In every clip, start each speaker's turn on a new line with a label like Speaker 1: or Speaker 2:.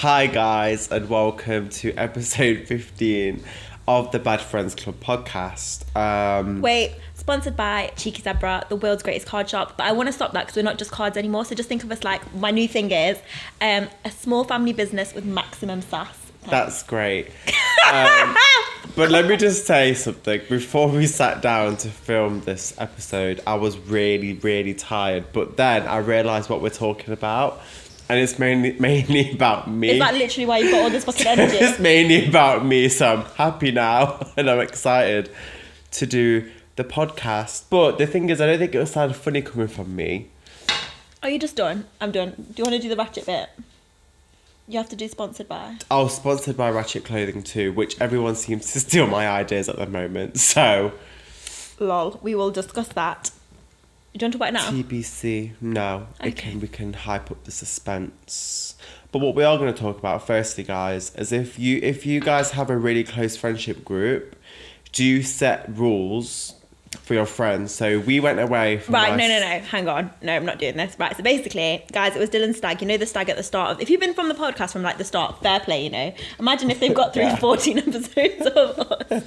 Speaker 1: Hi guys, and welcome to episode 15 of the Bad Friends Club podcast.
Speaker 2: Wait, sponsored by Cheeky Zebra, the world's greatest card shop. But I want to stop that because we're not just cards anymore. So just think of us like, my new thing is a small family business with maximum sass. Thanks.
Speaker 1: That's great. But let me just say something. Before we sat down to film this episode, I was really tired. But then I realised what we're talking about. And it's mainly about me.
Speaker 2: Is that literally why you've got all this fucking energy?
Speaker 1: It's mainly about me, so I'm happy now. And I'm excited to do the podcast. But the thing is, I don't think it will sound funny coming from me.
Speaker 2: Are you just done? I'm done. Do you want to do the ratchet bit? You have to do sponsored by.
Speaker 1: Oh, sponsored by Ratchet Clothing too, which everyone seems to steal my ideas at the moment. So,
Speaker 2: lol, we will discuss that. Do you want to talk about it now?
Speaker 1: TBC, no.
Speaker 2: Okay.
Speaker 1: We can hype up the suspense. But what we are going to talk about, firstly, guys, is if you guys have a really close friendship group, do you set rules for your friends? So we went away from
Speaker 2: Right, no, hang on. No, I'm not doing this. Right, so basically, guys, it was Dhillan's stag. You know the stag at the start of... If you've been from the podcast from, like, the start, fair play, you know. Imagine if they've got through 14 episodes of us.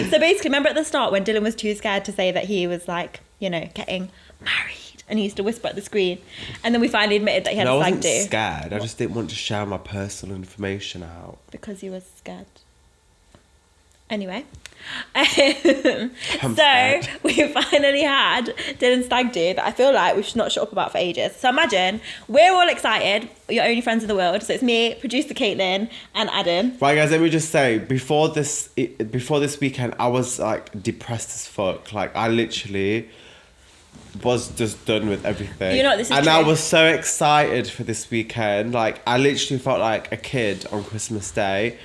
Speaker 2: So basically, remember at the start when Dhillan was too scared to say that he was, like, you know, getting married, and he used to whisper at the screen, and then we finally admitted that he had a stag do.
Speaker 1: I wasn't scared. I just didn't want to share my personal information out.
Speaker 2: Because he was scared. Anyway,
Speaker 1: Scared.
Speaker 2: we finally had Dhillan's stag do that I feel like we've not shut up about for ages. So imagine, we're all excited, your only friends in the world. So it's me, producer Caitlin, and Adam.
Speaker 1: Right, guys, let me just say, before this weekend, I was, like, depressed as fuck. Like, I literally was just done with everything.
Speaker 2: You know what, this is
Speaker 1: and
Speaker 2: true.
Speaker 1: I was so excited for this weekend. Like, I literally felt like a kid on Christmas Day.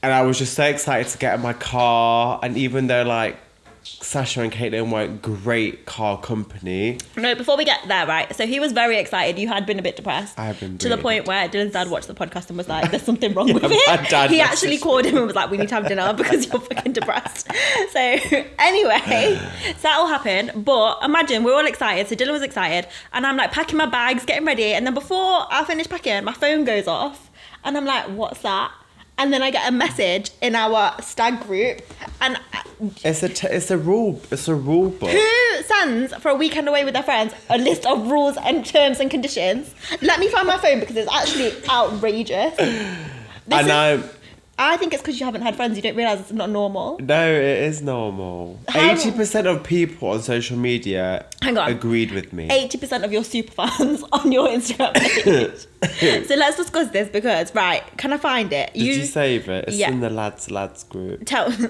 Speaker 1: And I was just so excited to get in my car. And even though, like, Sasha and Caitlin weren't great car company.
Speaker 2: No, before we get there, right? So he was very excited. You had been a bit depressed.
Speaker 1: I have been
Speaker 2: to the
Speaker 1: really
Speaker 2: point where Dhillan's dad watched the podcast and was like, there's something wrong with
Speaker 1: my
Speaker 2: it.
Speaker 1: dad
Speaker 2: He
Speaker 1: messaged
Speaker 2: actually called him and was like, we need to have dinner because you're fucking depressed. So anyway, so that all happened. But imagine, we're all excited. So Dhillan was excited. And I'm like packing my bags, getting ready. And then before I finish packing, my phone goes off. And I'm like, what's that? And then I get a message in our stag group, and
Speaker 1: It's a rule book.
Speaker 2: who sends for a weekend away with their friends a list of rules and terms and conditions? Let me find my phone because it's actually outrageous. I think it's because you haven't had friends. You don't realise it's not normal.
Speaker 1: No, it is normal. 80% of people on social media agreed with me.
Speaker 2: 80% of your super fans on your Instagram page. So let's discuss this because, right, can I find it?
Speaker 1: Did you save it? It's
Speaker 2: Yeah.
Speaker 1: in the lads group.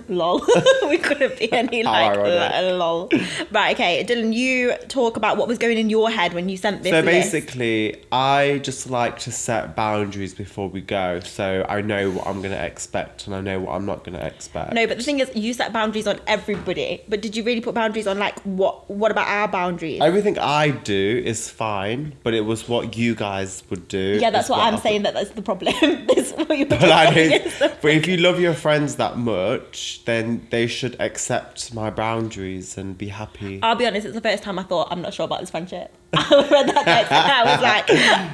Speaker 2: Lol. We couldn't be any like lol. Right, okay. Dhillan, you talk about what was going in your head when you sent this
Speaker 1: So
Speaker 2: list.
Speaker 1: basically, I just like to set boundaries before we go. So I know what I'm going to expect and I know what I'm not going to expect.
Speaker 2: No, but the thing is, you set boundaries on everybody. But did you really put boundaries on, like, what about our boundaries?
Speaker 1: Everything I do is fine, but it was what you guys would do.
Speaker 2: Yeah, that's what I'm saying, that's the problem. This is what you're
Speaker 1: But if you love your friends that much, then they should accept my boundaries and be happy.
Speaker 2: I'll be honest, it's the first time I thought, I'm not sure about this friendship. I read that text and I was like,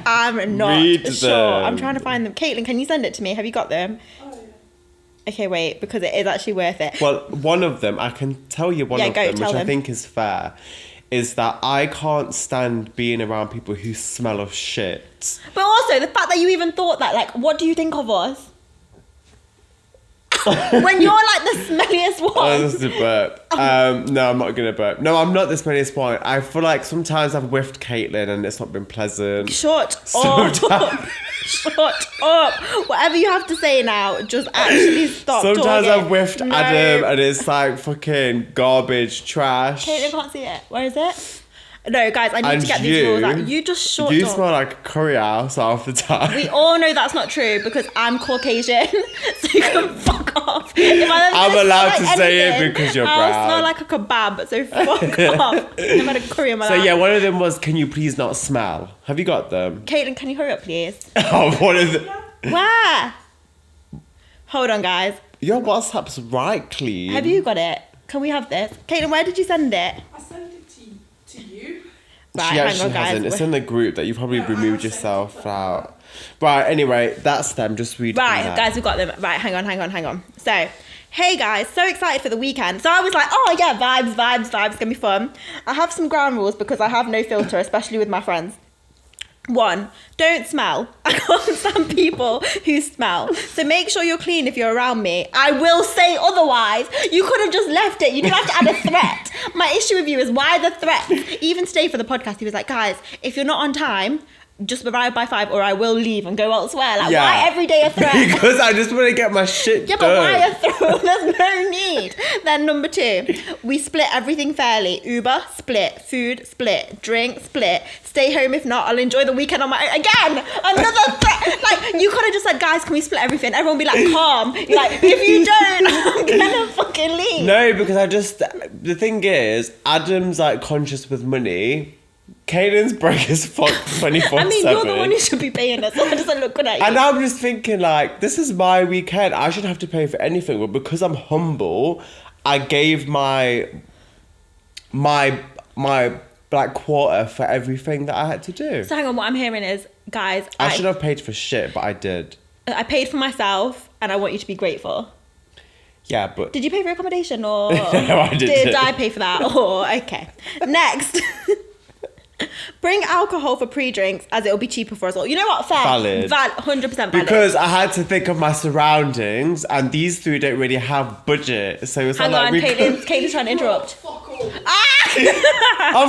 Speaker 2: I'm not sure. I'm trying to find them. Caitlin, can you send it to me? Have you got them?
Speaker 3: Oh, yeah.
Speaker 2: Okay, wait, because it is actually worth it.
Speaker 1: Well, one of them, I can tell you one of them, which I think is fair, is that I can't stand being around people who smell of shit.
Speaker 2: But also, the fact that you even thought that, like, what do you think of us? When you're like the smelliest one.
Speaker 1: Oh, this is a burp. No, I'm not going to burp. No, I'm not the smelliest one. I feel like sometimes I've whiffed Caitlin and it's not been pleasant.
Speaker 2: Shut up. Shut up. Whatever you have to say now, just actually stop
Speaker 1: Sometimes
Speaker 2: talking.
Speaker 1: I've whiffed Adam and it's like fucking garbage, trash.
Speaker 2: Caitlin can't see it. Where is it? No, guys, I need
Speaker 1: And
Speaker 2: to get these rules out. You just shut
Speaker 1: You
Speaker 2: up.
Speaker 1: smell like a curry house half the time.
Speaker 2: We all know that's not true because I'm Caucasian, so you can fuck off. If I'm
Speaker 1: allowed to say it because you're brown.
Speaker 2: I'll smell like a kebab, so fuck off. I've had a curry in my
Speaker 1: So
Speaker 2: life.
Speaker 1: yeah, one of them was, can you please not smell? Have you got them?
Speaker 2: Caitlin, can you hurry up, please?
Speaker 1: Oh, one of them.
Speaker 2: Where? Hold on, guys.
Speaker 1: Your WhatsApp's right clean.
Speaker 2: Have you got it? Can we have this? Caitlin, where did you send it?
Speaker 3: I sent it to you.
Speaker 2: Right,
Speaker 1: She
Speaker 2: hang
Speaker 1: actually
Speaker 2: on, guys.
Speaker 1: hasn't. It's in the group that you probably removed yourself out. Right, anyway, that's them. Just read
Speaker 2: Right,
Speaker 1: them
Speaker 2: guys, we've got them. Right, hang on. So, hey guys, so excited for the weekend. So I was like, oh yeah, vibes, gonna be fun. I have some ground rules because I have no filter, especially with my friends. 1, don't smell. I can't stand people who smell. So make sure you're clean if you're around me. I will say otherwise. You could have just left it. You didn't have to add a threat. My issue with you is why the threat? Even stay for the podcast. He was like, guys, if you're not on time, just arrive by 5 or I will leave and go elsewhere. Like, why every day a threat?
Speaker 1: Because I just want to get my shit done.
Speaker 2: But why a threat? There's no need. Then number 2, we split everything fairly. Uber, split. Food, split. Drink, split. Stay home if not. I'll enjoy the weekend on my own. Again, another threat. Like, you could have just said, guys, can we split everything? Everyone would be like, calm. You're like, if you don't, I'm gonna fucking leave.
Speaker 1: No, because the thing is, Adam's like conscious with money. Caitlin's broke as fuck 24/7.
Speaker 2: I mean, you're the one who should be paying us. So it doesn't look good at you.
Speaker 1: And I'm just thinking, like, this is my weekend. I shouldn't have to pay for anything. But because I'm humble, I gave my like quarter for everything that I had to do.
Speaker 2: So hang on, what I'm hearing is, guys,
Speaker 1: I should have paid for shit, but I did.
Speaker 2: I paid for myself, and I want you to be grateful.
Speaker 1: Yeah, but
Speaker 2: Did you pay for accommodation, or
Speaker 1: no, I didn't.
Speaker 2: Did I pay for that? Or okay. Next. Bring alcohol for pre-drinks as it'll be cheaper for us all. You know what? Fair.
Speaker 1: Valid.
Speaker 2: 100% valid.
Speaker 1: Because I had to think of my surroundings, and these 3 don't really have budget. So it's
Speaker 2: hang
Speaker 1: like
Speaker 2: on, Caitlin's trying to interrupt.
Speaker 1: Of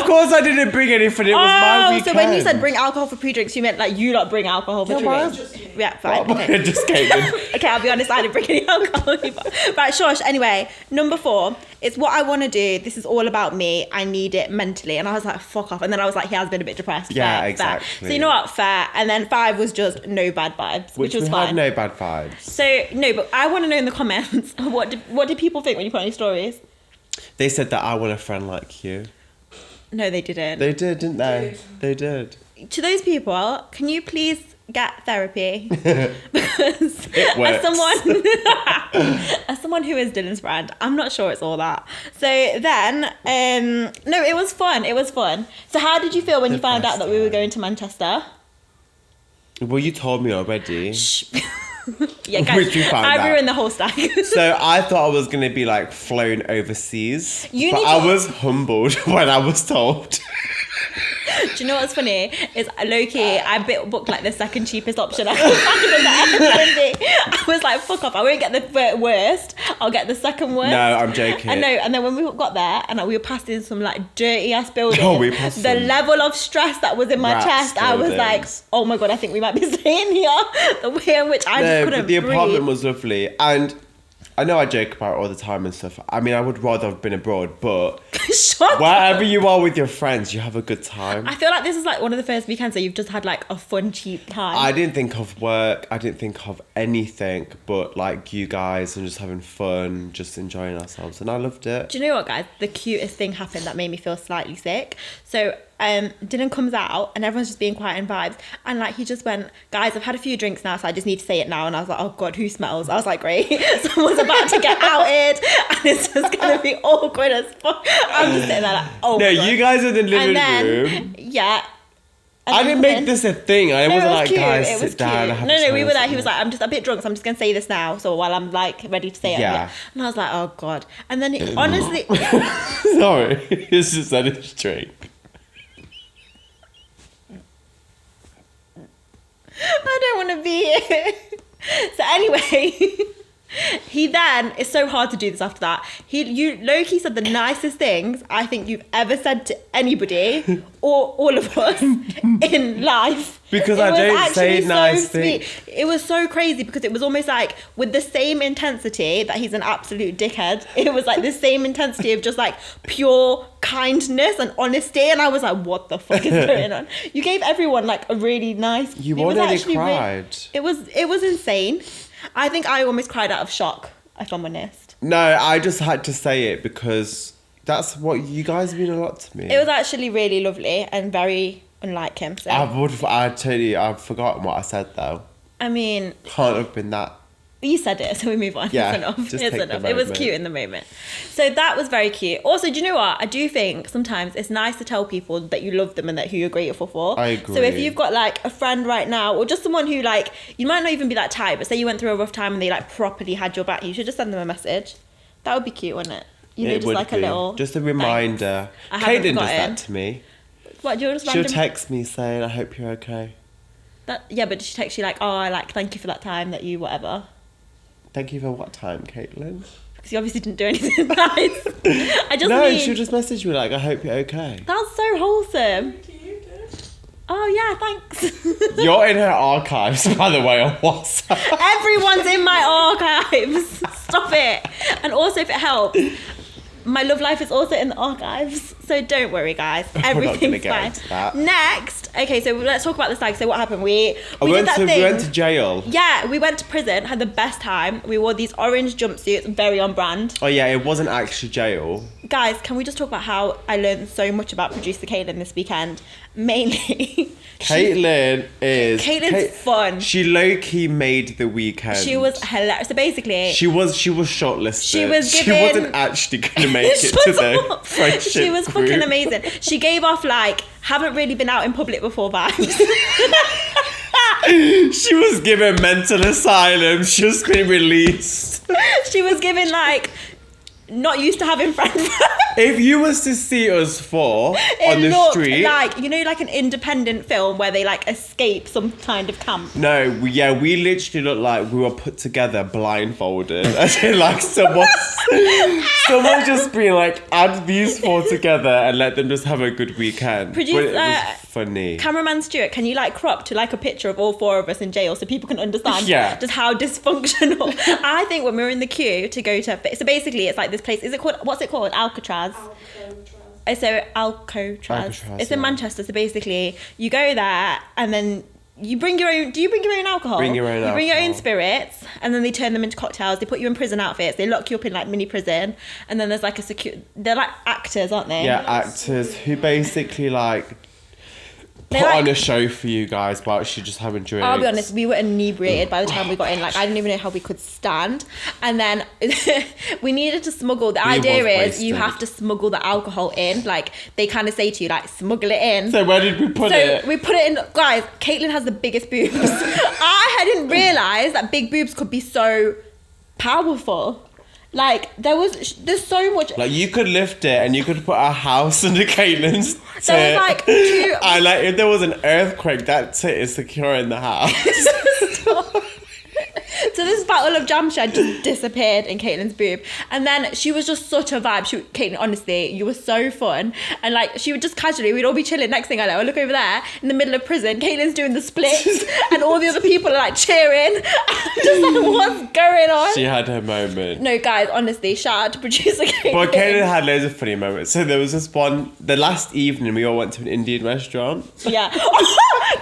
Speaker 1: course I didn't bring anything. It was my weekend.
Speaker 2: So when you said bring alcohol for pre-drinks, you meant like you not bring alcohol for pre-drinks. Yeah, fine. Okay.
Speaker 1: Just Caitlin.
Speaker 2: Okay, I'll be honest, I didn't bring any alcohol either. Right, shush. Anyway, number 4, it's what I want to do. This is all about me. I need it mentally. And I was like, fuck off. And then I was like, he has been a bit depressed.
Speaker 1: Yeah,
Speaker 2: fair,
Speaker 1: exactly.
Speaker 2: Fair. So you know what? Fair. And then 5 was just no bad vibes, which was
Speaker 1: we
Speaker 2: fine.
Speaker 1: had no bad vibes.
Speaker 2: So, no, but I want to know in the comments, what did people think when you put on your stories?
Speaker 1: They said that I want a friend like you.
Speaker 2: No, they didn't.
Speaker 1: They did, didn't they? They did.
Speaker 2: To those people, can you please get therapy? Because
Speaker 1: It works.
Speaker 2: as someone who is Dhillan's friend, I'm not sure it's all that. So then, no, it was fun. It was fun. So how did you feel when you found out that we were going to Manchester?
Speaker 1: Well, you told me already.
Speaker 2: Shh. Yeah, guys, I ruined the whole Stag.
Speaker 1: So I thought I was going to be like flown overseas. But I was humbled when I was told.
Speaker 2: Do you know what's funny? Is low-key, I booked like the second cheapest option. I could find in the Airbnb. I was like, fuck off. I won't get the worst. I'll get the second worst.
Speaker 1: No, I'm joking.
Speaker 2: I know. And then when we got there and we were passing some like dirty ass buildings,
Speaker 1: we passed
Speaker 2: the
Speaker 1: some
Speaker 2: level of stress that was in my chest, I was like, oh my God, I think we might be staying here. The way in which I just couldn't breathe.
Speaker 1: The apartment was lovely. And I know I joke about it all the time and stuff. I mean, I would rather have been abroad, but wherever you are with your friends, you have a good time.
Speaker 2: I feel like this is like one of the first weekends that you've just had like a fun, cheap time.
Speaker 1: I didn't think of work. I didn't think of anything but like you guys and just having fun, just enjoying ourselves. And I loved it.
Speaker 2: Do you know what, guys? The cutest thing happened that made me feel slightly sick. So Dhillan comes out and everyone's just being quiet and vibes. And like he just went, guys, I've had a few drinks now, so I just need to say it now. And I was like, oh God, who smells? I was like, great. Someone's about to get outed and it's just going to be awkward as fuck. I'm just sitting there like, oh
Speaker 1: no,
Speaker 2: God.
Speaker 1: you guys in the living room.
Speaker 2: Yeah.
Speaker 1: I didn't make this a thing. I wasn't like,
Speaker 2: cute.
Speaker 1: guys,
Speaker 2: it was
Speaker 1: sit down.
Speaker 2: Cute. No, we were there. He was like, I'm just a bit drunk, so I'm just going to say this now. So while I'm like ready to say it.
Speaker 1: Yeah.
Speaker 2: And I was like, oh God. And then honestly.
Speaker 1: Sorry. It's just that it's drink.
Speaker 2: I don't want to be here. So anyway, he then, it's so hard to do this after that. Low-key said the nicest things I think you've ever said to anybody or all of us in life.
Speaker 1: Because I don't say nice things.
Speaker 2: It was so crazy because it was almost like with the same intensity that he's an absolute dickhead. It was like the same intensity of just like pure kindness and honesty. And I was like, what the fuck is going on? You gave everyone like a really nice...
Speaker 1: You already cried.
Speaker 2: It was insane. I think I almost cried out of shock, if I'm honest.
Speaker 1: No, I just had to say it because that's what you guys mean a lot to me.
Speaker 2: It was actually really lovely and very unlike him. So.
Speaker 1: I've forgotten what I said though.
Speaker 2: I mean...
Speaker 1: Can't have been that
Speaker 2: You said it, so we move on.
Speaker 1: Yeah,
Speaker 2: it's enough.
Speaker 1: just
Speaker 2: It's
Speaker 1: take the
Speaker 2: enough. It was
Speaker 1: moment.
Speaker 2: cute in the moment. So that was very cute. Also, do you know what? I do think sometimes it's nice to tell people that you love them and that who you're grateful for.
Speaker 1: I agree.
Speaker 2: So if you've got like a friend right now, or just someone who like, you might not even be that tight, but say you went through a rough time and they like properly had your back, you should just send them a message. That would be cute, wouldn't it? You know,
Speaker 1: It
Speaker 2: just
Speaker 1: would
Speaker 2: like
Speaker 1: be.
Speaker 2: a little...
Speaker 1: Just a reminder.
Speaker 2: I haven't
Speaker 1: Caitlin does
Speaker 2: forgotten.
Speaker 1: that to me.
Speaker 2: What, you're just
Speaker 1: She'll
Speaker 2: random...
Speaker 1: text me saying, I hope you're okay.
Speaker 2: Yeah, but she texts you like, oh, I like, thank you for that time that you whatever.
Speaker 1: Thank you for what time, Caitlin?
Speaker 2: Because you obviously didn't do anything nice. I just
Speaker 1: No,
Speaker 2: mean...
Speaker 1: she'll just message me like, I hope you're okay.
Speaker 2: That's so wholesome. Oh, yeah, thanks.
Speaker 1: You're in her archives, by the way, on WhatsApp.
Speaker 2: Everyone's in my archives. Stop it. And also, if it helps, my love life is also in the archives. So don't worry, guys.
Speaker 1: We're not gonna
Speaker 2: Everything's
Speaker 1: get
Speaker 2: fine.
Speaker 1: into that.
Speaker 2: Next, okay, so let's talk about the stag. So what happened? We
Speaker 1: We
Speaker 2: did that thing.
Speaker 1: went to jail.
Speaker 2: Yeah, we went to prison, had the best time. We wore these orange jumpsuits, very on brand.
Speaker 1: Oh yeah, it wasn't actually jail.
Speaker 2: Guys, can we just talk about how I learned so much about producer Caitlin this weekend? Mainly, Caitlin's fun.
Speaker 1: She low-key made the weekend.
Speaker 2: She was hilarious. So basically,
Speaker 1: She was shortlisted.
Speaker 2: She was
Speaker 1: She
Speaker 2: given-
Speaker 1: wasn't actually going to make it to the friendship
Speaker 2: she was fucking
Speaker 1: group.
Speaker 2: amazing. She gave off like, haven't really been out in public before vibes.
Speaker 1: She was given mental asylum. She was being released.
Speaker 2: She was given like, not used to having friends.
Speaker 1: If you was to see us four on the
Speaker 2: looked
Speaker 1: street,
Speaker 2: like, you know, like an independent film where they like escape some kind of camp.
Speaker 1: no, we literally looked like we were put together blindfolded. As in, like someone just being like, add these four together and let them just have a good weekend. But it was funny.
Speaker 2: Cameraman Stuart, can you like crop to like a picture of all four of us in jail so people can understand
Speaker 1: Yeah.
Speaker 2: just how dysfunctional? I think when we were in the queue to go to, so basically it's like this place, is it called, what's it called? Alcatraz. So Alcatraz. It's in
Speaker 1: yeah.
Speaker 2: Manchester. So basically you go there and then you bring your own, do you bring your own alcohol?
Speaker 1: Bring your own
Speaker 2: You bring your own
Speaker 1: alcohol.
Speaker 2: spirits and then they turn them into cocktails. They put you in prison outfits. They lock you up in like mini prison. And then there's like they're like actors, aren't they?
Speaker 1: Yeah, actors who basically like
Speaker 2: They
Speaker 1: put
Speaker 2: like-
Speaker 1: on a show for you guys while you just having drinks.
Speaker 2: I'll be honest, we were inebriated by the time we got in. Like, I didn't even know how we could stand. And then we needed to smuggle. The idea is you
Speaker 1: wasted.
Speaker 2: have to smuggle the alcohol in. Like, they kind of say to you, like, smuggle it in.
Speaker 1: So where did we put it?
Speaker 2: We put it in. Guys, Caitlin has the biggest boobs. I didn't realise that big boobs could be so powerful. Like, there's so much.
Speaker 1: Like you could lift it and you could put a house under Caitlin's tit.
Speaker 2: There was like two.
Speaker 1: And like if there was an earthquake, that tit is secure in the house.
Speaker 2: So this bottle of jam shed just disappeared in Caitlin's boob. And then she was just such a vibe. Caitlin, honestly, you were so fun. And like, she would just casually, we'd all be chilling. Next thing I know, I look over there in the middle of prison. Caitlin's doing the splits and all the other people are like cheering. I'm just like, what's going on?
Speaker 1: She had her moment.
Speaker 2: No, guys, honestly, shout out to producer Caitlin.
Speaker 1: But Caitlin had loads of funny moments. So there was this one, the last evening we all went to an Indian restaurant.
Speaker 2: Yeah.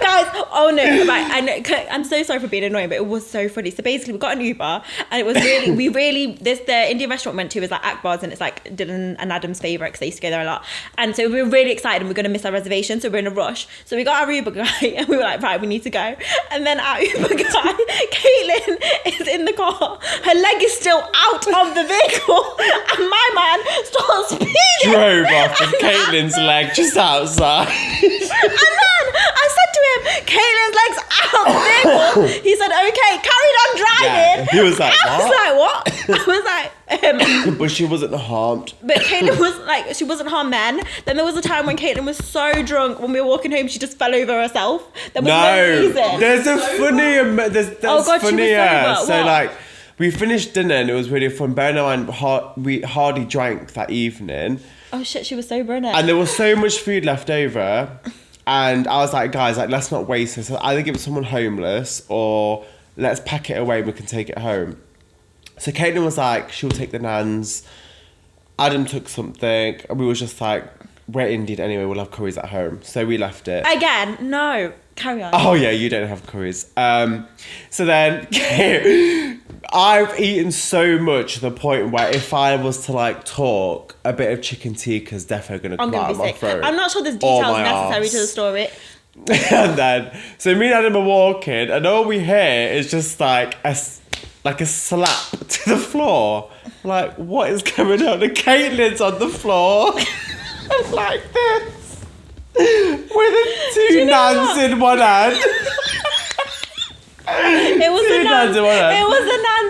Speaker 2: Guys, oh no, right, I know, I'm so sorry for being annoying, but it was so funny. So basically we got an Uber and it was really, the Indian restaurant we went to was like Akbar's and it's like Dhillan and Adam's favourite because they used to go there a lot. And so we were really excited and we were going to miss our reservation, so we're in a rush. So we got our Uber guy and we were like, right, we need to go. And then our Uber guy, Caitlin, is in the car. Her leg is still out of the vehicle and my man starts speeding.
Speaker 1: Drove off with Caitlin's leg just outside.
Speaker 2: And then I said to him, Caitlin's legs out the vehicle. He said, okay, carried on driving.
Speaker 1: Yeah, he was like,
Speaker 2: I was like, what? I was like,
Speaker 1: But she wasn't harmed.
Speaker 2: but Caitlin was like, she wasn't harmed then. Then there was a time when Caitlin was so drunk, when we were walking home, she just fell over herself. There was no reason.
Speaker 1: There's a funnier, that's
Speaker 2: Oh, God, she was
Speaker 1: funnier.
Speaker 2: sober.
Speaker 1: So
Speaker 2: What?
Speaker 1: like, we finished dinner and it was really fun. Bear in mind, we hardly drank that evening.
Speaker 2: Oh shit, she was sober, innit?
Speaker 1: And there was so much food left over. And I was like, guys, like, let's not waste this. So either give it to someone homeless or let's pack it away and we can take it home. So Caitlin was like, she'll take the nans. Adam took something. And we were just like, we're Indian anyway, we'll have curries at home. So we left it.
Speaker 2: Again, no. Carry on.
Speaker 1: Oh yeah, you don't have curries. So then I've eaten so much to the point where if I was to like talk, a bit of chicken tikka's definitely gonna
Speaker 2: I'm
Speaker 1: come out
Speaker 2: gonna
Speaker 1: of
Speaker 2: be
Speaker 1: my
Speaker 2: sick.
Speaker 1: throat.
Speaker 2: I'm not sure there's
Speaker 1: Or
Speaker 2: details
Speaker 1: my
Speaker 2: necessary
Speaker 1: arse.
Speaker 2: to the story.
Speaker 1: And then, so me and Adam are walking, and all we hear is just like like a slap to the floor. Like, what is going on? And Caitlin's on the floor. Like this. With two nans in one hand.
Speaker 2: It was a nans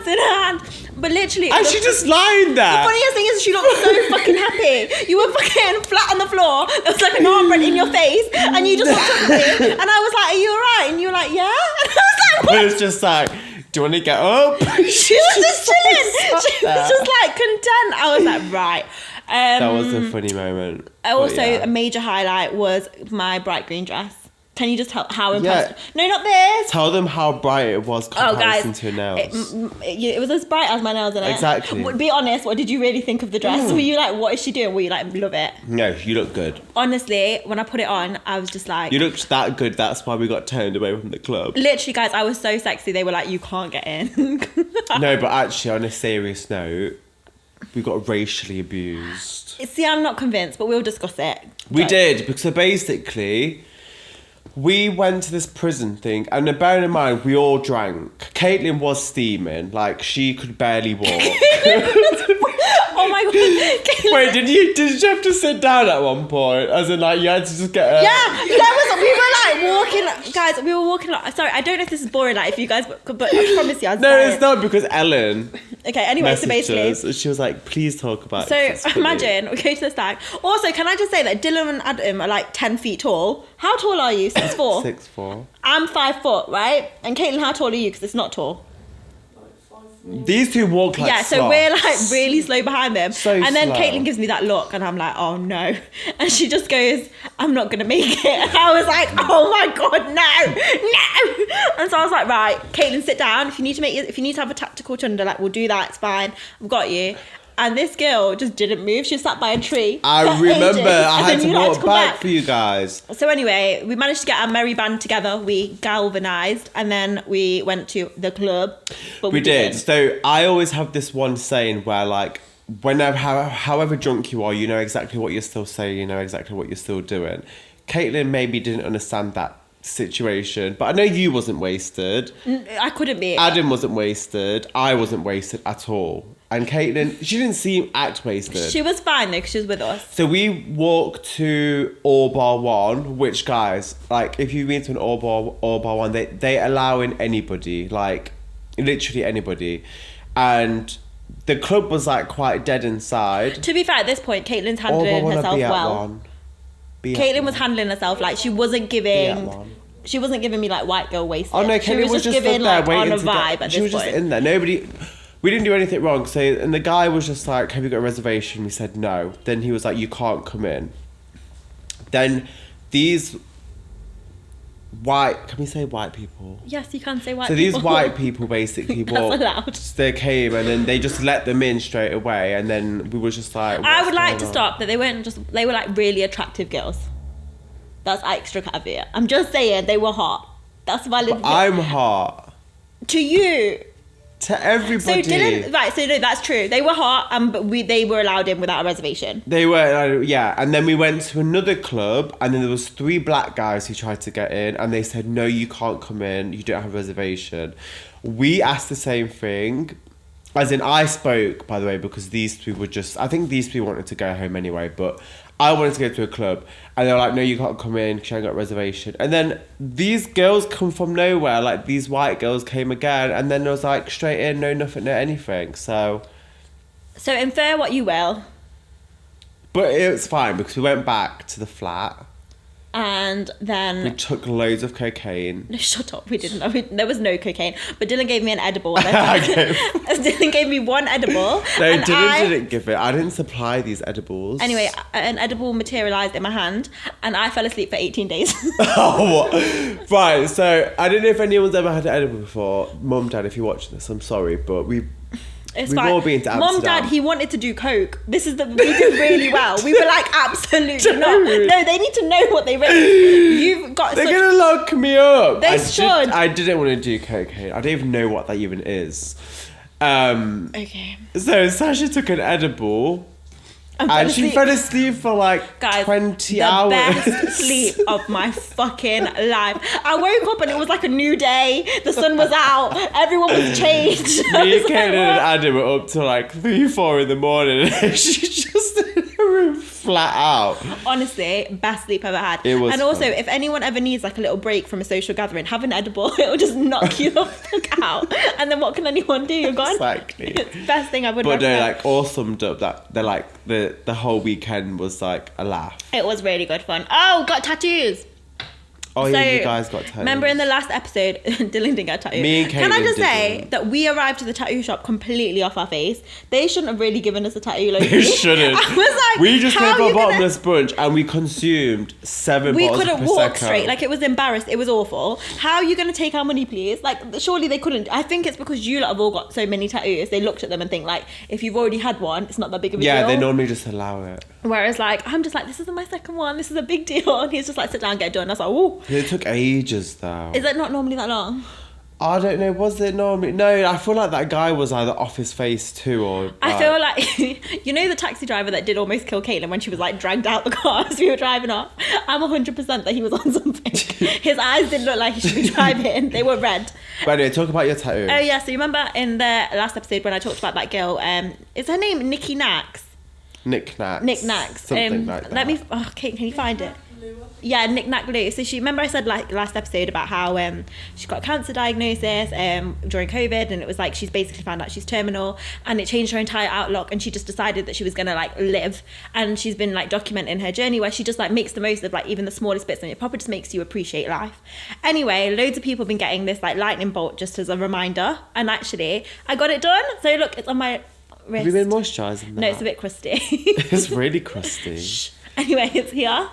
Speaker 2: in her hand. But literally...
Speaker 1: And she just lying there.
Speaker 2: The funniest thing is she looked so fucking happy. You were fucking flat on the floor. There was like an armband in your face. And you just looked up at me. And I was like, are you alright? And you were like, yeah. And I was like, what?
Speaker 1: It was just like, do you want to get up?
Speaker 2: She was just chilling. She was just like content. I was like, right.
Speaker 1: That was a funny moment.
Speaker 2: Also, a major highlight was my bright green dress. Can you just tell how impressed? Yeah. No, not this.
Speaker 1: Tell them how bright it was comparison to her nails.
Speaker 2: It was as bright as my nails in it.
Speaker 1: Exactly.
Speaker 2: Be honest, what did you really think of the dress? Were you like, what is she doing? Were you like, love it?
Speaker 1: No, you look good.
Speaker 2: Honestly, when I put it on, I was just like...
Speaker 1: You looked that good, that's why we got turned away from the club.
Speaker 2: Literally, guys, I was so sexy. They were like, you can't get in.
Speaker 1: No, but actually, on a serious note, we got racially abused.
Speaker 2: See, I'm not convinced, but we'll discuss it.
Speaker 1: We did, because so basically... We went to this prison thing, and bearing in mind, we all drank. Caitlin was steaming, like she could barely walk.
Speaker 2: Oh my god! Caitlin.
Speaker 1: Wait, did you have to sit down at one point? As in, like, you had to just get her...
Speaker 2: Yeah, we were like walking, guys. We were walking. Sorry, I don't know if this is boring, like if you guys, but I promise you, I was
Speaker 1: No, it's not, because Ellen.
Speaker 2: Okay, anyway, so basically...
Speaker 1: She was like, please talk about
Speaker 2: it. So imagine, we go to the Stag. Also, can I just say that Dhillan and Adam are like 10 feet tall. How tall are you? 6'4"?
Speaker 1: 6'4".
Speaker 2: I'm 5 foot, right? And Caitlin, how tall are you? Because it's not tall.
Speaker 1: These two walk like
Speaker 2: so
Speaker 1: sloths.
Speaker 2: we're like really slow behind them. And then
Speaker 1: slow.
Speaker 2: Caitlin gives me that look and I'm like, oh no. And she just goes, I'm not going to make it. And I was like, oh my God, no. And so I was like, right, Caitlin, sit down. If you need to have a tactical chunder, like we'll do that. It's fine. I've got you. And this girl just didn't move. She sat by a tree.
Speaker 1: I remember. I had to walk back for you guys.
Speaker 2: So anyway, we managed to get our merry band together. We galvanised. And then we went to the club. But
Speaker 1: we did. So I always have this one saying where like, however drunk you are, you know exactly what you're still saying. You know exactly what you're still doing. Caitlin maybe didn't understand that situation. But I know you wasn't wasted.
Speaker 2: I couldn't be.
Speaker 1: Adam wasn't wasted. I wasn't wasted at all. And Caitlin, she didn't act wasted.
Speaker 2: She was fine though, because she was with us.
Speaker 1: So we walked to All Bar One, which guys, like if you've been to an All Bar One, they allow in anybody, like literally anybody. And the club was like quite dead inside.
Speaker 2: To be fair, at this point, Caitlin's handling herself well. Caitlin was handling herself, like she wasn't giving... She wasn't giving me like white girl wasted.
Speaker 1: Oh no, Caitlin was just giving like on a vibe at this point. She was just in there. We didn't do anything wrong. So, and the guy was just like, have you got a reservation? We said no. Then he was like, you can't come in. Then these white, can we say white people?
Speaker 2: Yes, you can say white
Speaker 1: people. So
Speaker 2: these
Speaker 1: white people basically walked. They came and then they just let them in straight away. And then we were just like,
Speaker 2: I would like to stop that they were like really attractive girls. That's extra caveat. I'm just saying they were hot. That's valid.
Speaker 1: I'm hot.
Speaker 2: To you.
Speaker 1: To everybody.
Speaker 2: So no, that's true. They were hot, but they were allowed in without a reservation.
Speaker 1: They were, yeah. And then we went to another club, and then there was 3 black guys who tried to get in, and they said, no, you can't come in. You don't have a reservation. We asked the same thing. As in, I spoke, by the way, because these 3 were just... I think these 3 wanted to go home anyway, but I wanted to go to a club. And they were like, no, you can't come in because you haven't got a reservation. And then these girls come from nowhere. Like, these white girls came again. And then it was like, straight in, no nothing, no anything. So
Speaker 2: infer what you will.
Speaker 1: But it was fine because we went back to the flat.
Speaker 2: And then...
Speaker 1: We took loads of cocaine.
Speaker 2: No, shut up. We didn't. There was no cocaine. But Dhillan gave me an edible. Dhillan gave me 1 edible.
Speaker 1: No, Dhillan didn't give it. I didn't supply these edibles.
Speaker 2: Anyway, an edible materialised in my hand. And I fell asleep for 18 days.
Speaker 1: Oh, right. So, I don't know if anyone's ever had an edible before. Mum, Dad, if you're watching this, I'm sorry. But we've all been to Amsterdam.
Speaker 2: Mum, Dad, he wanted to do coke. We did really well. We were like, absolutely not. No, they need to know what they raised. You've got.
Speaker 1: They're gonna lock me up.
Speaker 2: They should.
Speaker 1: I didn't want to do cocaine. I don't even know what that even is.
Speaker 2: Okay.
Speaker 1: So Sasha took an edible. And she fell asleep for like
Speaker 2: Guys,
Speaker 1: 20 hours.
Speaker 2: The best sleep of my fucking life. I woke up and it was like a new day. The sun was out. Everyone was changed.
Speaker 1: Me and Caitlin and Adam were up till like 3-4 in the morning and she's just in her room flat out.
Speaker 2: Honestly, best sleep I've ever had.
Speaker 1: It was
Speaker 2: and also,
Speaker 1: fun.
Speaker 2: if anyone ever needs like a little break from a social gathering, have an edible. It'll just knock you the fuck out. And then what can anyone do? You're gone.
Speaker 1: Exactly.
Speaker 2: It's the best thing I would
Speaker 1: But no,
Speaker 2: recommend.
Speaker 1: like all summed up that they're like the whole weekend was like a laugh.
Speaker 2: It was really good fun. Oh, got tattoos.
Speaker 1: Oh yeah, you guys got tattoos.
Speaker 2: Remember in the last episode, Dylan didn't get a tattoo.
Speaker 1: Me and
Speaker 2: Can I
Speaker 1: Caitlin
Speaker 2: just say
Speaker 1: didn't.
Speaker 2: that we arrived to the tattoo shop completely off our face? They shouldn't have really given us a tattoo. Like,
Speaker 1: They shouldn't.
Speaker 2: I was like,
Speaker 1: We just
Speaker 2: how
Speaker 1: came
Speaker 2: are
Speaker 1: for a
Speaker 2: you gonna-
Speaker 1: bottomless brunch and we consumed 7
Speaker 2: We
Speaker 1: bottles of
Speaker 2: couldn't walk
Speaker 1: Prosecco.
Speaker 2: straight. Like, it was embarrassed. It was awful. How are you going to take our money, please? Like, surely they couldn't. I think it's because you lot have all got so many tattoos. They looked at them and think, like, if you've already had one, it's not that big of a deal.
Speaker 1: Yeah, they normally just allow it.
Speaker 2: Whereas, like, I'm just like, this isn't my second one. This is a big deal. And he's just like, sit down, get it done. I was like, ooh.
Speaker 1: It took ages though.
Speaker 2: Is that not normally that long?
Speaker 1: I don't know, was it normally? No, I feel like that guy was either off his face too or...
Speaker 2: I feel like, you know the taxi driver that did almost kill Caitlin when she was like dragged out the car as we were driving off? I'm 100% that he was on something. His eyes didn't look like he should be driving. They were red.
Speaker 1: But anyway, talk about your tattoo.
Speaker 2: Oh yeah, so you remember in the last episode when I talked about that girl, is her name Nikki Nax?
Speaker 1: Nick Knacks.
Speaker 2: Nick Nax.
Speaker 1: Something like that.
Speaker 2: Let me, Kate, can you find it? Yeah, Nick Nack Lou. So remember I said like last episode about how she got a cancer diagnosis during COVID, and it was like she's basically found out she's terminal, and it changed her entire outlook, and she just decided that she was gonna like live, and she's been like documenting her journey where she just like makes the most of like even the smallest bits, and it probably just makes you appreciate life. Anyway, loads of people have been getting this like lightning bolt just as a reminder, and actually I got it done. So look, it's on my wrist.
Speaker 1: Have you been moisturising that?
Speaker 2: No, it's a bit crusty.
Speaker 1: It's really crusty.
Speaker 2: Anyway, it's here.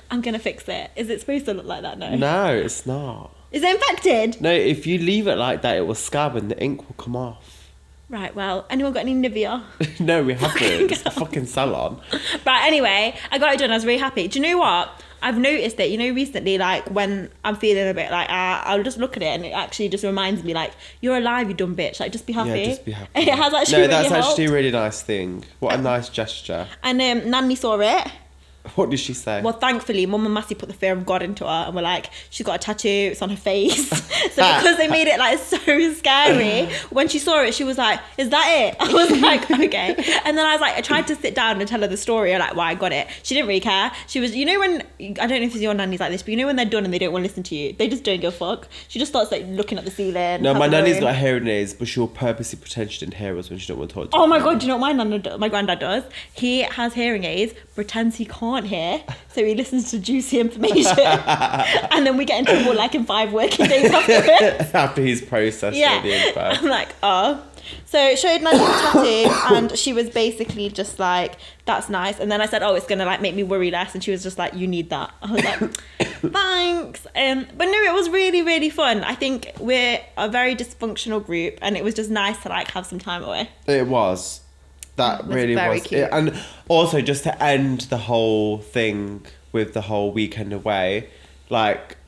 Speaker 2: I'm gonna fix it. Is it supposed to look like that? No.
Speaker 1: No, it's not.
Speaker 2: Is it infected?
Speaker 1: No, if you leave it like that, it will scab and the ink will come off.
Speaker 2: Right, well, anyone got any Nivea?
Speaker 1: No, we haven't. It's a fucking salon.
Speaker 2: Right, anyway, I got it done. I was really happy. Do you know what? I've noticed that, you know, recently, like, when I'm feeling a bit like, I'll just look at it and it actually just reminds me, like, you're alive, you dumb bitch. Like, just be happy.
Speaker 1: Yeah, just be happy.
Speaker 2: It has actually
Speaker 1: No,
Speaker 2: really
Speaker 1: that's
Speaker 2: helped.
Speaker 1: actually a really nice thing. What a nice gesture.
Speaker 2: And Nanny saw it.
Speaker 1: What did she say?
Speaker 2: Well, thankfully, Mum and Massey put the fear of God into her and were like, she's got a tattoo, it's on her face. So because they made it like so scary, when she saw it, she was like, is that it? I was like, okay. And then I was like, I tried to sit down and tell her the story, like why I got it. She didn't really care. She was, you know when, I don't know if it's your nannies like this, but you know when they're done and they don't want to listen to you, they just don't give a fuck. She just starts like looking at the ceiling.
Speaker 1: No, my
Speaker 2: having
Speaker 1: nanny's
Speaker 2: her
Speaker 1: got
Speaker 2: own-
Speaker 1: hearing aids, but she'll purposely pretend she didn't hear us when she don't want to talk to
Speaker 2: Oh
Speaker 1: us.
Speaker 2: my God, do you know what my granddad does? He has hearing aids, pretends he can't hear, so he listens to juicy information. And then we get in trouble like in 5 working days afterwards.
Speaker 1: After he's processed
Speaker 2: Yeah.
Speaker 1: all the info.
Speaker 2: I'm like, oh. So showed Nanny the tattoo and she was basically just like, that's nice. And then I said, oh, it's gonna like make me worry less. And she was just like, you need that. I was like, thanks. But no, it was really, really fun. I think we're a very dysfunctional group and it was just nice to like have some time away.
Speaker 1: It was. That
Speaker 2: It was
Speaker 1: really
Speaker 2: very
Speaker 1: was.
Speaker 2: cute.
Speaker 1: And also just to end the whole thing with the whole weekend away, like,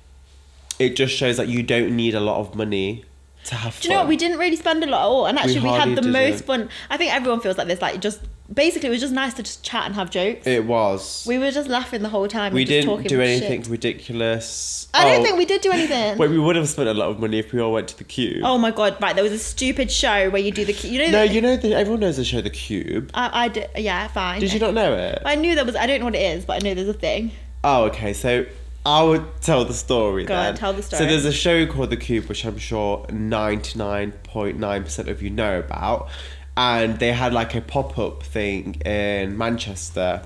Speaker 1: it just shows that you don't need a lot of money to have fun.
Speaker 2: Do you know what? We didn't really spend a lot at all. And actually we had
Speaker 1: hardly
Speaker 2: the
Speaker 1: didn't.
Speaker 2: most fun. I think everyone feels like this. Like just, basically it was just nice to just chat and have jokes.
Speaker 1: It was.
Speaker 2: We were just laughing the whole time.
Speaker 1: We
Speaker 2: and just
Speaker 1: didn't
Speaker 2: talking
Speaker 1: do anything
Speaker 2: shit.
Speaker 1: ridiculous.
Speaker 2: I don't think we did do anything.
Speaker 1: Wait, we would have spent a lot of money if we all went to the Cube.
Speaker 2: Oh my God, right, there was a stupid show where you do the... You know,
Speaker 1: No, you know, everyone knows the show The Cube.
Speaker 2: I did, yeah, fine.
Speaker 1: Did you not know it?
Speaker 2: I knew there was... I don't know what it is, but I know there's a thing.
Speaker 1: Oh, okay, so I would tell the story
Speaker 2: Go
Speaker 1: then.
Speaker 2: on, tell the story.
Speaker 1: So there's a show called The Cube, which I'm sure 99.9% of you know about. And they had like a pop-up thing in Manchester.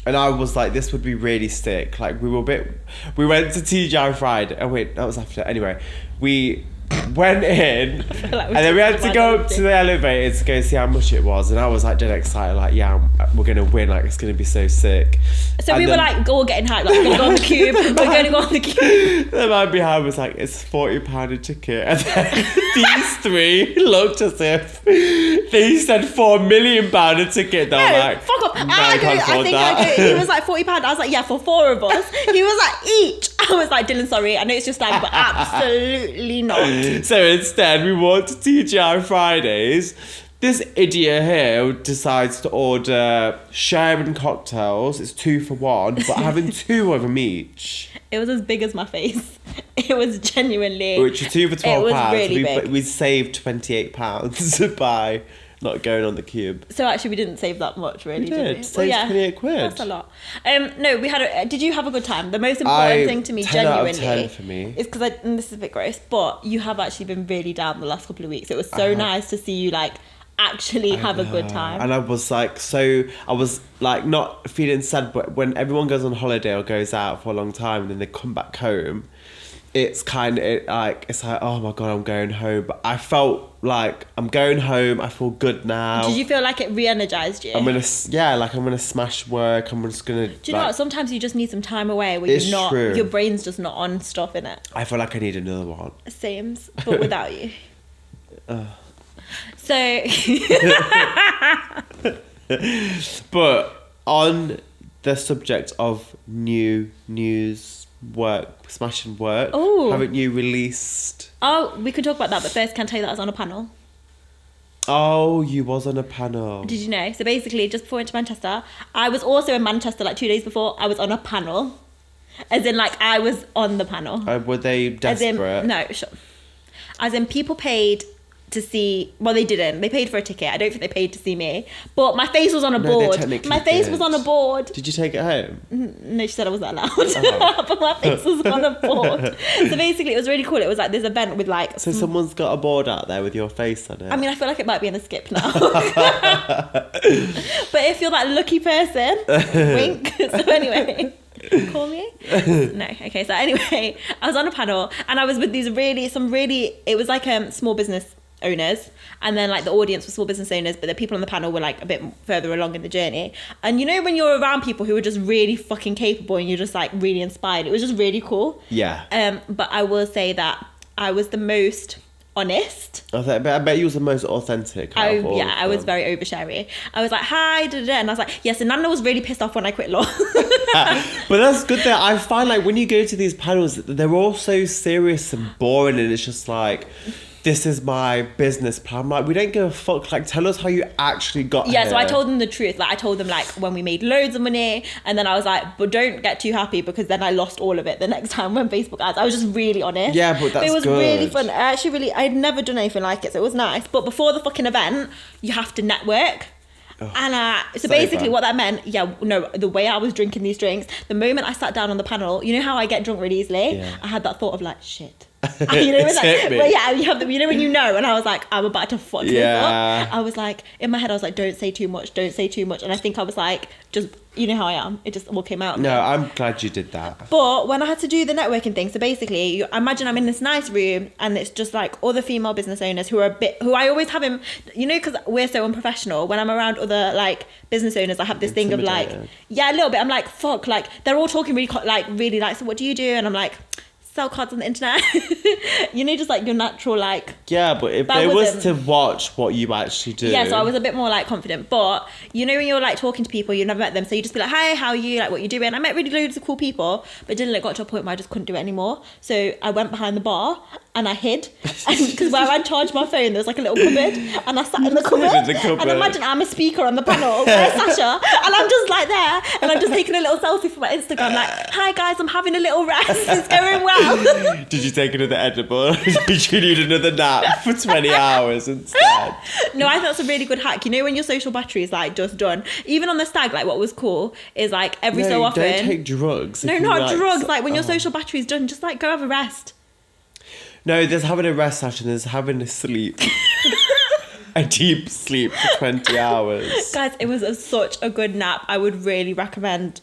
Speaker 1: And I was like, this would be really sick. Like, we went to TGI Friday. Oh wait, that was after. Anyway, we went in
Speaker 2: like
Speaker 1: and then we had
Speaker 2: talked
Speaker 1: to
Speaker 2: about
Speaker 1: go up
Speaker 2: everything.
Speaker 1: to the elevator to go see how much it was. And I was like dead excited, like, yeah, we're going to win. Like, it's going to be so sick.
Speaker 2: So
Speaker 1: And
Speaker 2: we were
Speaker 1: then-
Speaker 2: like, all getting hyped. Like, we're going to go on the Cube. We're going to go on the Cube.
Speaker 1: The man behind was like, it's £40 a ticket. And then these three looked as if they said £4 million a ticket. They were
Speaker 2: No,
Speaker 1: like,
Speaker 2: fuck off.
Speaker 1: "No,
Speaker 2: I
Speaker 1: can't afford that."
Speaker 2: He was like £40. I was like, yeah, for 4 of us. He was like, each. I was like, Dylan, sorry. I know it's just Stag, but absolutely not.
Speaker 1: So instead, we walked to TGI Fridays. This idiot here decides to order sharing cocktails. It's 2 for 1, but having 2 of them each.
Speaker 2: It was as big as my face. It was genuinely...
Speaker 1: Which is 2 for £12.
Speaker 2: It was really big.
Speaker 1: We saved £28 by not going on the cube.
Speaker 2: So actually we didn't save that much, really,
Speaker 1: We
Speaker 2: did we?
Speaker 1: saved 28 quid.
Speaker 2: That's a lot. No, we had did you have a good time? The most important thing to me,
Speaker 1: 10 out of
Speaker 2: genuinely,
Speaker 1: 10 for me.
Speaker 2: is because, and this is a bit gross, but you have actually been really down the last couple of weeks. It was so nice to see you, like, actually have a good time.
Speaker 1: And I was like, not feeling sad, but when everyone goes on holiday or goes out for a long time and then they come back home, it's kind of like, oh my God, I'm going home. But I felt like I'm going home. I feel good now.
Speaker 2: Did you feel like it re-energized you?
Speaker 1: I'm going to smash work. I'm just going to...
Speaker 2: Do you know what? Sometimes you just need some time away where
Speaker 1: It's
Speaker 2: you're not,
Speaker 1: true.
Speaker 2: your brain's just not on stuff, innit?
Speaker 1: I feel like I need another one.
Speaker 2: Same, but without you. So...
Speaker 1: But on the subject of new news, work, smashing work,
Speaker 2: Ooh.
Speaker 1: haven't you released...
Speaker 2: Oh, we could talk about that, but first can I tell you that I was on a panel?
Speaker 1: Oh, you was on a panel.
Speaker 2: Did you know? So basically, just before I went to Manchester, I was also in Manchester like 2 days before. I was on a panel. As in, like, I was on the panel.
Speaker 1: Were they desperate?
Speaker 2: As in, people paid to see... Well, they didn't. They paid for a ticket. I don't think they paid to see me. But my face was on a board. My face was on a board.
Speaker 1: Did you take it home?
Speaker 2: No, she said I wasn't allowed. But my face was on a board. So basically, it was really cool. It was like this event with like...
Speaker 1: So someone's got a board out there with your face on it?
Speaker 2: I mean, I feel like it might be in the skip now. But if you're that lucky person, wink. So anyway... Call me? No. Okay, so anyway, I was on a panel and I was with these it was like small business owners, and then like the audience was small business owners, but the people on the panel were like a bit further along in the journey. And you know when you're around people who are just really fucking capable and you're just like really inspired, it was just really cool.
Speaker 1: Yeah.
Speaker 2: But I will say that I was the most honest.
Speaker 1: I bet you was the most authentic.
Speaker 2: I was very oversharing. I was like, hi, and I was like, yes, and Nana was really pissed off when I quit law.
Speaker 1: But that's good that I find like when you go to these panels, they're all so serious and boring, and it's just like, this is my business plan. I'm like, we don't give a fuck. Like, tell us how you actually got here.
Speaker 2: So I told them the truth. Like, I told them, like, when we made loads of money. And then I was like, but don't get too happy because then I lost all of it the next time when Facebook ads. I was just really honest.
Speaker 1: Yeah, but that's
Speaker 2: It was
Speaker 1: good.
Speaker 2: really fun. I'd never done anything like it. So it was nice. But before the fucking event, you have to network. And so basically what that meant, the way I was drinking these drinks, the moment I sat down on the panel, you know how I get drunk really easily?
Speaker 1: Yeah.
Speaker 2: I had that thought of like, shit. You know, when you know, and I was like, I'm about to fuck this up. I was like, in my head, I was like, don't say too much. And I think I was like, just, you know how I am. It just all came out.
Speaker 1: No, I'm glad you did that.
Speaker 2: But when I had to do the networking thing, so basically, you imagine I'm in this nice room and it's just like all the female business owners who I always have him, you know, because we're so unprofessional. When I'm around other like business owners, I have this thing of like, a little bit. I'm like, fuck, like they're all talking really like, so what do you do? And I'm like, sell cards on the internet. You know, just like your natural like...
Speaker 1: Yeah, but if they was to watch what you actually do...
Speaker 2: Yeah, so I was a bit more like confident. But you know when you're like talking to people, you've never met them, so you just be like, hi, how are you? Like, what you doing? I met really loads of cool people, but Dhillan got to a point where I just couldn't do it anymore. So I went behind the bar and I hid. Because where I charged my phone, there was like a little cupboard. And I sat in the cupboard. And imagine I'm a speaker on the panel. Where's Sasha? And I'm just like there. And I'm just taking a little selfie for my Instagram. Like, hi guys, I'm having a little rest. It's going well.
Speaker 1: Did you take another edible? Did you need another nap for 20 hours instead?
Speaker 2: No, I think that's a really good hack. You know when your social battery is like just done. Even on the Stag, like what was cool is like every so often...
Speaker 1: don't take drugs.
Speaker 2: No, not drugs. Like when your social battery is done, just like go have a rest.
Speaker 1: No, there's having a rest session. There's having a sleep. A deep sleep for 20 hours.
Speaker 2: Guys, it was such a good nap. I would really recommend...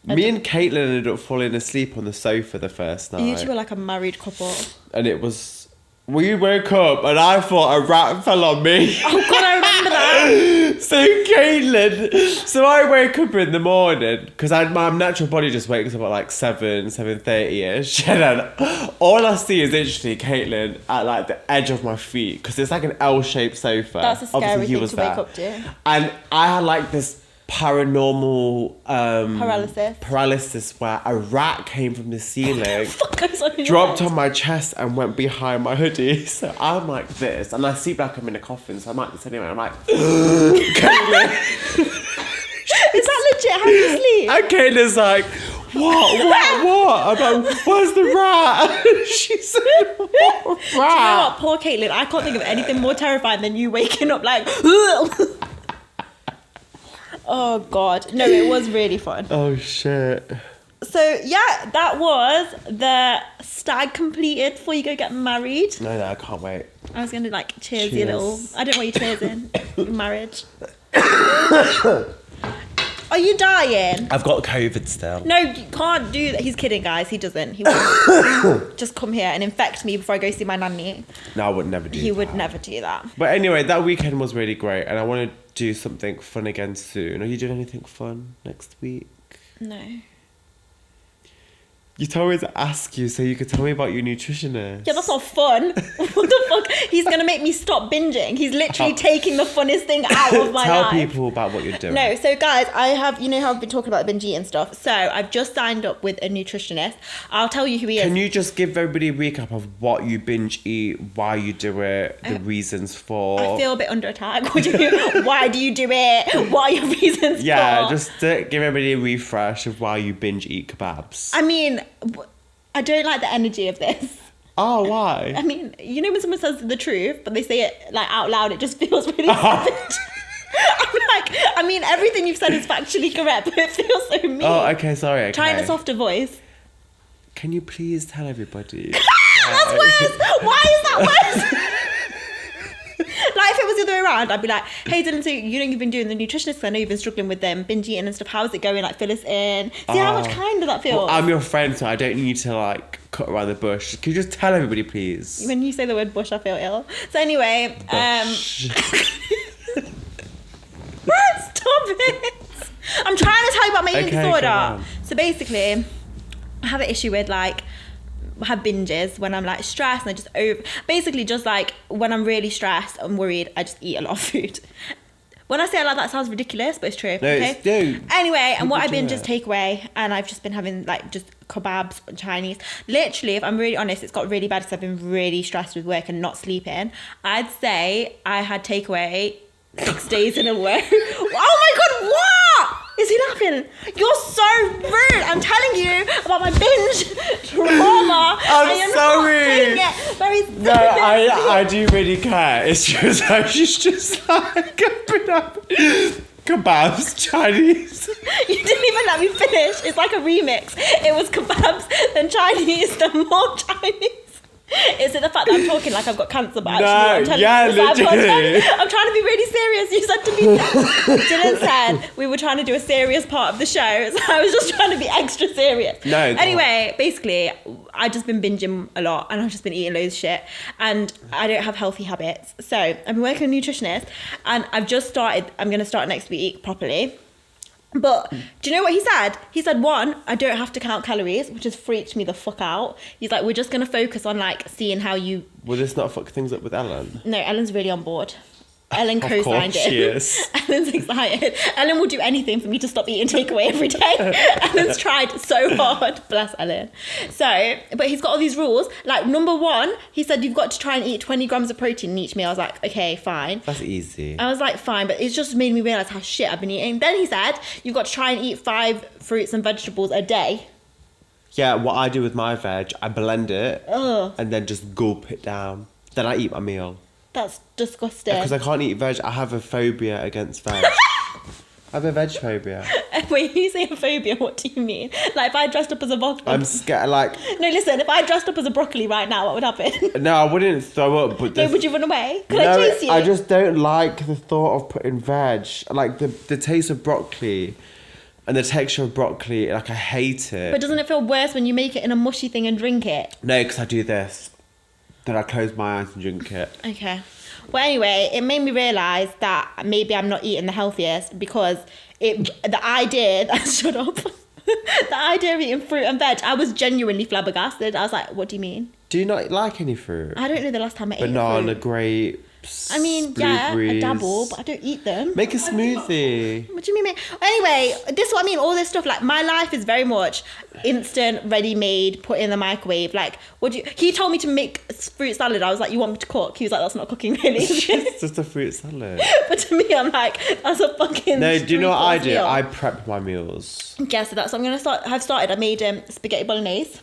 Speaker 1: Me and Caitlin ended up falling asleep on the sofa the first night.
Speaker 2: You two were like a married couple.
Speaker 1: And it was... We woke up and I thought a rat fell on me.
Speaker 2: Oh God, I remember that.
Speaker 1: So Caitlin... So I wake up in the morning because my natural body just wakes up at like 7:30ish. And then all I see is literally Caitlin at like the edge of my feet because it's like an L-shaped sofa.
Speaker 2: That's a scary thing to wake up to.
Speaker 1: And I had like this paranormal
Speaker 2: paralysis
Speaker 1: where a rat came from the ceiling,
Speaker 2: Fuck,
Speaker 1: dropped on my chest and went behind my hoodie. So I'm like this, and I sleep like I'm in a coffin, so I'm like this anyway. I'm like,
Speaker 2: is that legit how you sleep?
Speaker 1: and Kayla's like, what? I'm like, where's the rat? She said, what rat?
Speaker 2: Do you know what? Poor Caitlin, I can't think of anything more terrifying than you waking up like, oh God. No, it was really fun.
Speaker 1: Oh shit.
Speaker 2: So yeah, that was the stag completed before you go get married.
Speaker 1: No, I can't wait.
Speaker 2: I was gonna like cheers you little. I don't know what you're cheersing. Marriage. Are you dying?
Speaker 1: I've got COVID still.
Speaker 2: No, you can't do that. He's kidding, guys. He doesn't. He won't just come here and infect me before I go see my nanny.
Speaker 1: No, I would never do that.
Speaker 2: He would never do that.
Speaker 1: But anyway, that weekend was really great, and I want to do something fun again soon. Are you doing anything fun next week?
Speaker 2: No.
Speaker 1: You told me to ask you so you could tell me about your nutritionist.
Speaker 2: Yeah, that's not fun. What the fuck? He's going to make me stop binging. He's literally taking the funnest thing out of my
Speaker 1: Tell
Speaker 2: life.
Speaker 1: people about what you're doing.
Speaker 2: No, so guys, I have, you know how I've been talking about binge eating stuff. So I've just signed up with a nutritionist. I'll tell you who he is.
Speaker 1: Can you just give everybody a recap of what you binge eat, why you do it, the reasons for?
Speaker 2: I feel a bit under attack. What do you, why do you do it? What are your reasons for?
Speaker 1: Just give everybody a refresh of why you binge eat kebabs.
Speaker 2: I mean, I don't like the energy of this.
Speaker 1: Oh, why?
Speaker 2: I mean, you know when someone says the truth, but they say it like out loud, it just feels really savage. I'm like, I mean, everything you've said is factually correct, but it feels so mean.
Speaker 1: Oh, okay, sorry. Okay.
Speaker 2: Try in a softer voice.
Speaker 1: Can you please tell everybody?
Speaker 2: That's worse. Why is that worse? Like if it was the other way around, I'd be like, hey Dylan, so you know you've been doing the nutritionist, 'cause I know you've been struggling with them binge eating and stuff. How's it going? Like fill us in. See how much kinder that feels.
Speaker 1: Well, I'm your friend, so I don't need to like cut around the bush. Can you just tell everybody, please?
Speaker 2: When you say the word bush, I feel ill. So anyway,
Speaker 1: Bush.
Speaker 2: stop it. I'm trying to tell you about my eating
Speaker 1: Okay, go
Speaker 2: disorder.
Speaker 1: on.
Speaker 2: So basically, I have an issue with like, have binges when I'm like stressed and I just basically just like when I'm really stressed and worried, I just eat a lot of food. When I say it like that, it sounds ridiculous, but it's true.
Speaker 1: No,
Speaker 2: okay?
Speaker 1: it's true.
Speaker 2: Anyway, and what
Speaker 1: People
Speaker 2: I binge
Speaker 1: do
Speaker 2: is
Speaker 1: it.
Speaker 2: takeaway, and I've just been having like just kebabs and Chinese. Literally, if I'm really honest, it's got really bad because I've been really stressed with work and not sleeping. I'd say I had takeaway 6 days in a row. Oh my God, what? Is he laughing? You're so rude. I'm telling you about my binge trauma.
Speaker 1: I'm
Speaker 2: and you're
Speaker 1: sorry.
Speaker 2: Not taking it very seriously.
Speaker 1: No, I do really care. It's just how she's just like open up kebabs, Chinese.
Speaker 2: You didn't even let me finish. It's like a remix. It was kebabs, then Chinese, then more Chinese. Is it the fact that I'm talking like I've got cancer, but actually I'm telling you,
Speaker 1: literally.
Speaker 2: I'm trying to be really serious. You said to me, Dylan said we were trying to do a serious part of the show, so I was just trying to be extra serious.
Speaker 1: No.
Speaker 2: Anyway, basically, I've just been binging a lot, and I've just been eating loads of shit, and I don't have healthy habits. So I've been working with a nutritionist, and I've just started. I'm going to start next week properly. But do you know what he said? He said, one, I don't have to count calories, which has freaked me the fuck out. He's like, we're just going to focus on like seeing how you...
Speaker 1: Will this not fuck things up with Ellen?
Speaker 2: No, Ellen's really on board. Ellen
Speaker 1: Of
Speaker 2: co-signed
Speaker 1: course
Speaker 2: it.
Speaker 1: she is.
Speaker 2: Ellen's excited. Ellen will do anything for me to stop eating takeaway every day. Ellen's tried so hard. Bless Ellen. So, but he's got all these rules. Like number one, he said you've got to try and eat 20 grams of protein in each meal. I was like, okay, fine.
Speaker 1: That's easy.
Speaker 2: I was like, fine, but it's just made me realise how shit I've been eating. Then he said, you've got to try and eat 5 fruits and vegetables a day.
Speaker 1: Yeah, what I do with my veg, I blend it
Speaker 2: Ugh,
Speaker 1: and then just gulp it down. Then I eat my meal.
Speaker 2: that's disgusting.
Speaker 1: Because I can't eat veg. I have a phobia against veg. I have a veg phobia.
Speaker 2: Wait, you say a phobia, what do you mean? Like if I dressed up as a broccoli...
Speaker 1: I'm scared, like...
Speaker 2: No, listen, if I dressed up as a broccoli right now, what would happen?
Speaker 1: No, I wouldn't throw up, but...
Speaker 2: No, would you run away? Could I chase you?
Speaker 1: I just don't like the thought of putting veg. Like the taste of broccoli and the texture of broccoli, like I hate it.
Speaker 2: But doesn't it feel worse when you make it in a mushy thing and drink it?
Speaker 1: No, because I do this. Then I close my eyes and drink it.
Speaker 2: Okay. Well, anyway, it made me realise that maybe I'm not eating the healthiest because the idea... Shut up. The idea of eating fruit and veg, I was genuinely flabbergasted. I was like, what do you mean?
Speaker 1: Do you not like any fruit?
Speaker 2: I don't know the last time I ate
Speaker 1: Banana,
Speaker 2: fruit.
Speaker 1: grape. grapes.
Speaker 2: I mean, yeah, I
Speaker 1: blueberries.
Speaker 2: dabble, but I don't eat them.
Speaker 1: Make a smoothie.
Speaker 2: What do you mean, mate? Anyway, this is what I mean. All this stuff, like, my life is very much instant, ready-made, put in the microwave. Like, he told me to make fruit salad. I was like, you want me to cook? He was like, that's not cooking, really.
Speaker 1: It's just a fruit salad.
Speaker 2: But to me, I'm like, that's a fucking.
Speaker 1: No, do you know what I do?
Speaker 2: meal.
Speaker 1: I prep my meals.
Speaker 2: Yeah, so that's what I'm gonna start. I've started. I made spaghetti bolognese.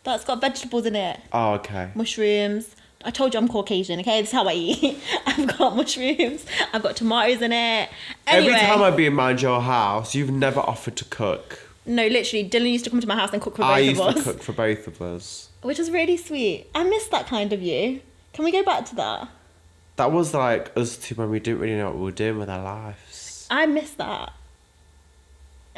Speaker 2: That's got vegetables in it.
Speaker 1: Oh, okay.
Speaker 2: Mushrooms. I told you I'm Caucasian, okay? This is how I eat. I've got mushrooms. I've got tomatoes in it. Anyway,
Speaker 1: Every time I've been around your house, you've never offered to cook.
Speaker 2: no, literally, Dhillan used to come to my house and cook for
Speaker 1: I
Speaker 2: both
Speaker 1: used
Speaker 2: of us.
Speaker 1: to cook for both of us.
Speaker 2: Which is really sweet. I miss that kind of you. Can we go back to that?
Speaker 1: That was like us two when we didn't really know what we were doing with our lives.
Speaker 2: I miss that.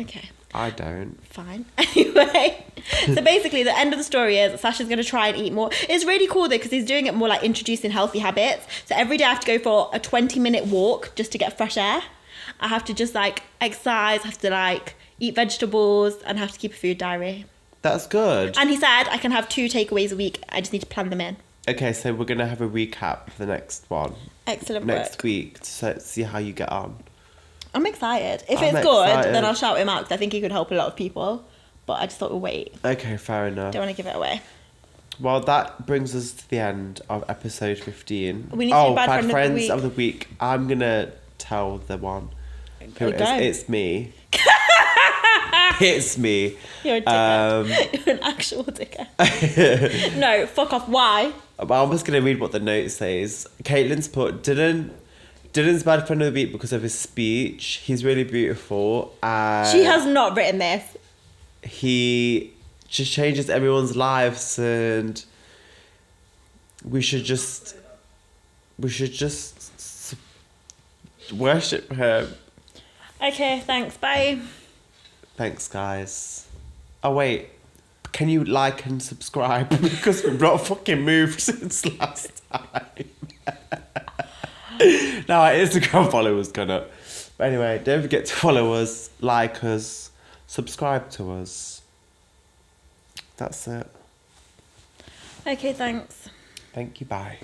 Speaker 2: Okay.
Speaker 1: I don't.
Speaker 2: Fine. Anyway, so basically the end of the story is Sasha's going to try and eat more. It's really cool though because he's doing it more like introducing healthy habits. So every day I have to go for a 20-minute walk just to get fresh air. I have to just like exercise, have to like eat vegetables and have to keep a food diary.
Speaker 1: That's good.
Speaker 2: And he said I can have 2 takeaways a week. I just need to plan them in.
Speaker 1: Okay, so we're going to have a recap for the next one.
Speaker 2: Excellent
Speaker 1: Next
Speaker 2: work.
Speaker 1: week to see how you get on.
Speaker 2: I'm excited. If
Speaker 1: I'm
Speaker 2: it's good,
Speaker 1: excited.
Speaker 2: then I'll shout him out because I think he could help a lot of people. But I just thought we'll wait.
Speaker 1: Okay, fair enough.
Speaker 2: Don't want to give it away.
Speaker 1: Well, that brings us to the end of episode 15.
Speaker 2: We need to do Bad Friend
Speaker 1: Friends of the Week. I'm going to tell the one. Who it is.
Speaker 2: Go.
Speaker 1: It's me. It's me.
Speaker 2: You're a dickhead. You're an actual dickhead. No, fuck off. Why?
Speaker 1: I'm just going to read what the note says. Caitlin's put, Dylan's bad friend of the week because of his speech. He's really beautiful.
Speaker 2: She has not written this.
Speaker 1: He just changes everyone's lives and we should just worship him.
Speaker 2: Okay, thanks. Bye.
Speaker 1: Thanks, guys. Oh, wait. Can you like and subscribe? Because we've not fucking moved since last time. Now our Instagram followers gone up. But anyway, don't forget to follow us, like us, subscribe to us. That's it.
Speaker 2: Okay, thanks.
Speaker 1: Thank you, bye.